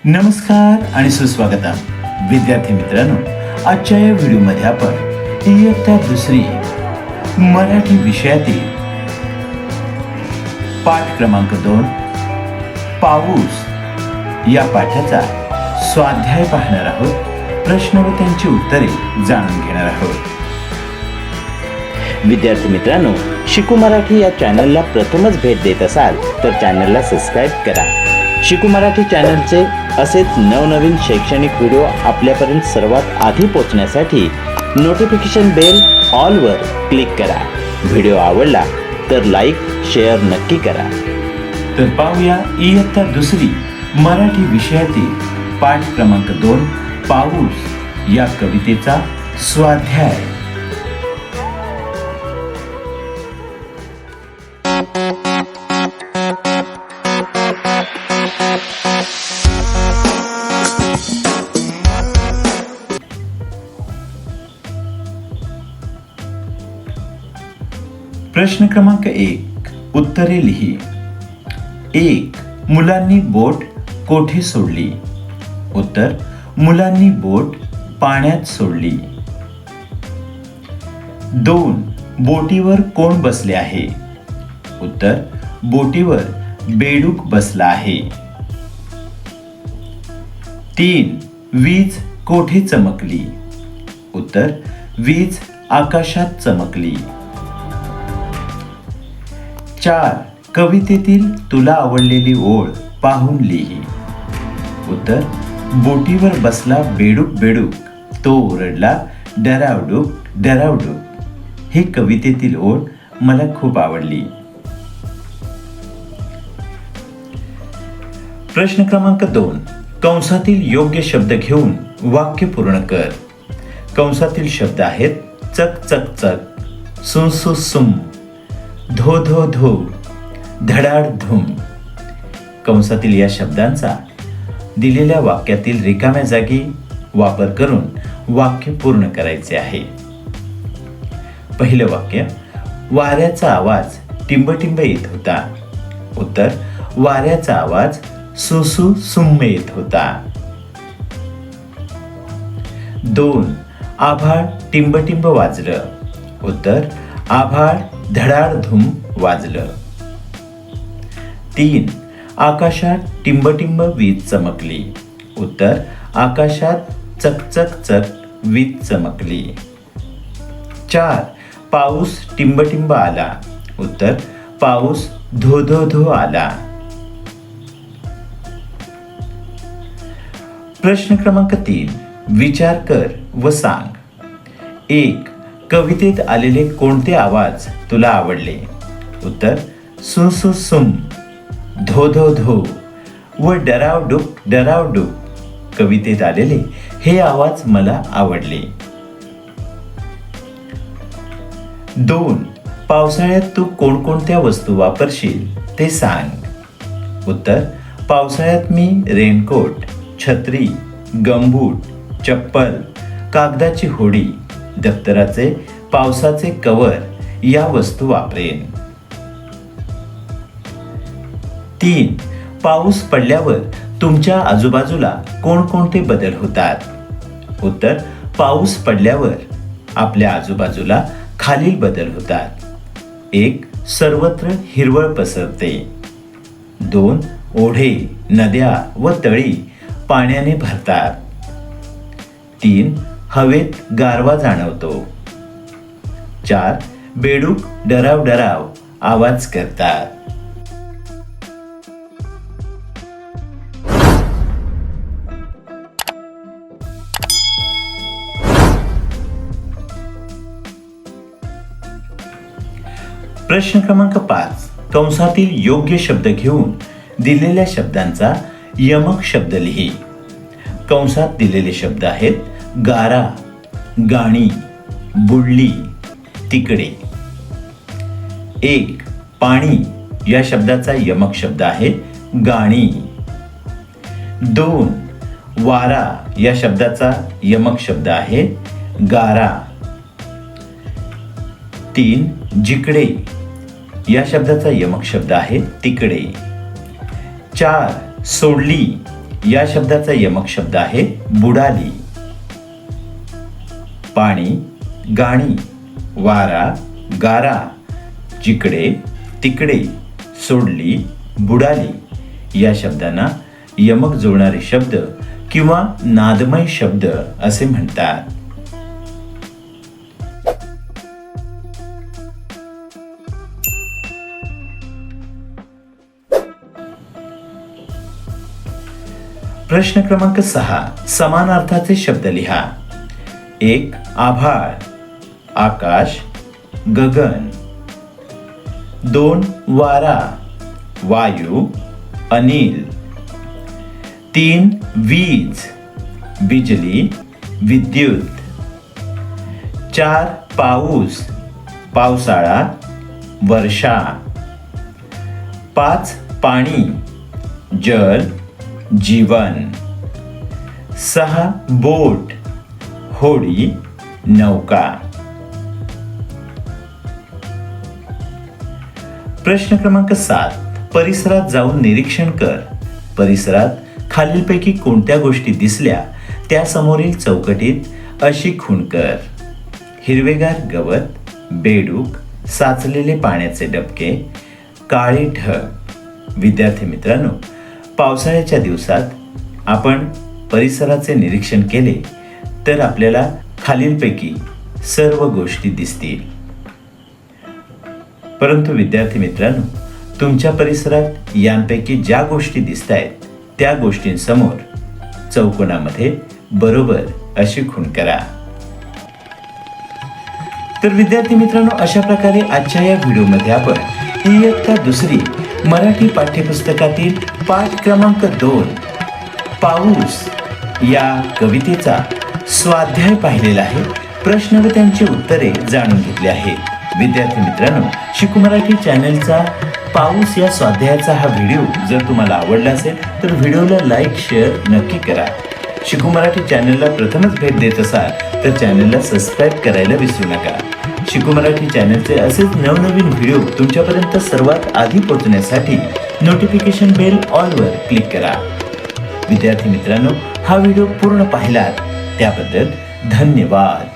नमस्कार आणि सुस्वागतम विद्यार्थी मित्रांनो, आजच्या या व्हिडिओमध्ये आपण इयत्ता दुसरी मराठी विषयातील पाठ क्रमांक 2 पाऊस या पाठाचा स्वाध्याय पाहणार आहोत. प्रश्न व त्यांची उत्तरे जाणून घेणार आहोत. विद्यार्थी मित्रांनो, शिकू मराठी या चॅनलला प्रथमच भेट देत असाल तर चॅनलला सबस्क्राईब करा. शिकू मराठी चॅनलचे असेच नवनवीन शैक्षणिक व्हिडिओ आपल्यापर्यंत सर्वात आधी पोहोचण्यासाठी नोटिफिकेशन बेल ऑलवर क्लिक करा. व्हिडिओ आवडला तर लाईक शेअर नक्की करा. तर पाहूया इयत्ता दुसरी मराठी विषयातील पाठ क्रमांक 2 पाऊस या कवितेचा स्वाध्याय. प्रश्न क्रमांक 1 उत्तरे लिही. 1. मुलांनी बोट कोठे सोडली? उत्तर: मुलांनी बोट पाण्यात सोडली. 2. बोटीवर कोण बसले आहे? उत्तर: बोटीवर बेडूक बसला आहे. 3. वीज कोठे चमकली? उत्तर: वीज आकाशात चमकली. 4. कवितेतील तुला आवडलेली ओळ पाहून लिही. उत्तर: बोटीवर बसला बेडूक बेडूक, तो ओरडला डरावडूक डरावडूक. ही कवितेतील ओळ मला खूप आवडली. प्रश्न क्रमांक 2 कंसातील योग्य शब्द घेऊन वाक्य पूर्ण कर. कंसातील शब्द आहेत चक चक चक, सुं सु सुम, धो धो धो, धडाड धूम. कंसातील या शब्दांचा दिलेल्या वाक्यातील रिकाम्या जागी वापर करून वाक्य पूर्ण करायचे आहे. पहिलं वाक्य: वाऱ्याचा आवाज टिंबटिंब येत होता. उत्तर: वाऱ्याचा आवाज सुसू सुम्म येत होता. 2. आभाळ टिंबटिंब वाजलं. उत्तर: आभाळ धडाडधूम वाजलं. 3. आकाशात टिंबटिंब वीज चमकली. उत्तर: आकाशात चकचक चक वीज चमकली. 4. पाऊस टिंबटिंब आला. उत्तर: पाऊस धो धो धो आला. प्रश्न क्रमांक 3 विचार कर व सांग. 1. कवितेत आलेले कोणते आवाज तुला आवडले? उत्तर: सु सु सुम, धो धो धो व डरावडूक डरावडूक. कवितेत आलेले हे आवाज मला आवडले. 2. पावसाळ्यात तू कोणकोणत्या वस्तू वापरशील ते सांग. उत्तर: पावसाळ्यात मी रेनकोट, छत्री, गमबूट, चप्पल, कागदाची होडी, दप्तराचे पावसाचे कवर या वस्तू वापरेन. 3. पाऊस पडल्यावर तुमच्या आजूबाजूला कोणकोणते बदल होतात? उत्तर: पाऊस पडल्यावर आपल्या आजूबाजूला खालील बदल होतात. 1. सर्वत्र हिरवळ पसरते. 2. ओढे, नद्या व तळी पाण्याने भरतात. 3. हवेत गारवा जाणवतो. 4. बेडूक डराव डराव आवाज करतात. प्रश्न क्रमांक 5 कंसातील योग्य शब्द घेऊन दिलेल्या शब्दांचा यमक शब्द लिही. कंसात दिलेले शब्द आहेत गारा, गाणी, बुडली, तिकडे. 1. पाणी या शब्दाचा यमक शब्द आहे गाणी. 2. वारा या शब्दाचा यमक शब्द आहे गारा. 3. जिकडे या शब्दाचा यमक शब्द आहे तिकडे. 4. सोडली या शब्दाचा यमक शब्द आहे बुडाली. पाणी, गाणी, वारा, गारा, जिकडे तिकडे, सोडली, बुडाली या शब्दांना यमक जोडणारे शब्द किंवा नादमय शब्द असे म्हणतात. प्रश्न क्रमांक 6. समानार्थाचे शब्द लिहा. 1. आभाळ, आकाश, गगन. 2. वारा, वायू, अनिल. 3. वीज, बिजली, विद्युत. 4. पाऊस, पावसाळा, वर्षा. 5. पाणी, जल, जीवन. 6. बोट, होडी, नौका. प्रश्न क्रमांक 7. परिसरात जाऊन निरीक्षण कर. परिसरात खालीलपैकी कोणत्या गोष्टी दिसल्या त्या समोरील चौकटीत अशी खूण कर. हिरवेगार गवत, बेडूक, साचलेले पाण्याचे डबके, काळे ढग. विद्यार्थी मित्रांनो, पावसाळ्याच्या दिवसात आपण परिसराचे निरीक्षण केले तर आपल्याला खालीलपैकी सर्व गोष्टी दिसतील. परंतु विद्यार्थी मित्रांनो, तुमच्या परिसरात यांपैकी ज्या गोष्टी दिसत आहेत त्या गोष्टींसमोर चौकोनामध्ये बरोबर अशी खूण करा. तर विद्यार्थी मित्रांनो, अशा प्रकारे आजच्या या व्हिडिओमध्ये आपण इयत्ता 2 मराठी पाठ्यपुस्तकातील पाठ क्रमांक 2 पाऊस या कवितेचा स्वाध्याय पाहिलेला आहे. प्रश्न व त्यांची उत्तरे जाणून घेतली आहेत. विद्यार्थी मित्रांनो, शिकू मराठी चॅनलचा पाऊस या स्वाध्यायाचा हा व्हिडिओ जर तुम्हाला आवडला असेल तर व्हिडिओला लाईक, शेअर नक्की करा. शिकू मराठी चॅनलला प्रथमच भेट देत असाल तर चॅनलला सबस्क्राईब करायला विसरू नका. शिकू मराठी चॅनलचे असेच नवनवीन व्हिडिओ तुमच्यापर्यंत सर्वात आधी पोहोचण्यासाठी नोटिफिकेशन बेल ऑलवर क्लिक करा. विद्यार्थी मित्रांनो, हा व्हिडिओ पूर्ण पाहिलात त्याबद्दल धन्यवाद.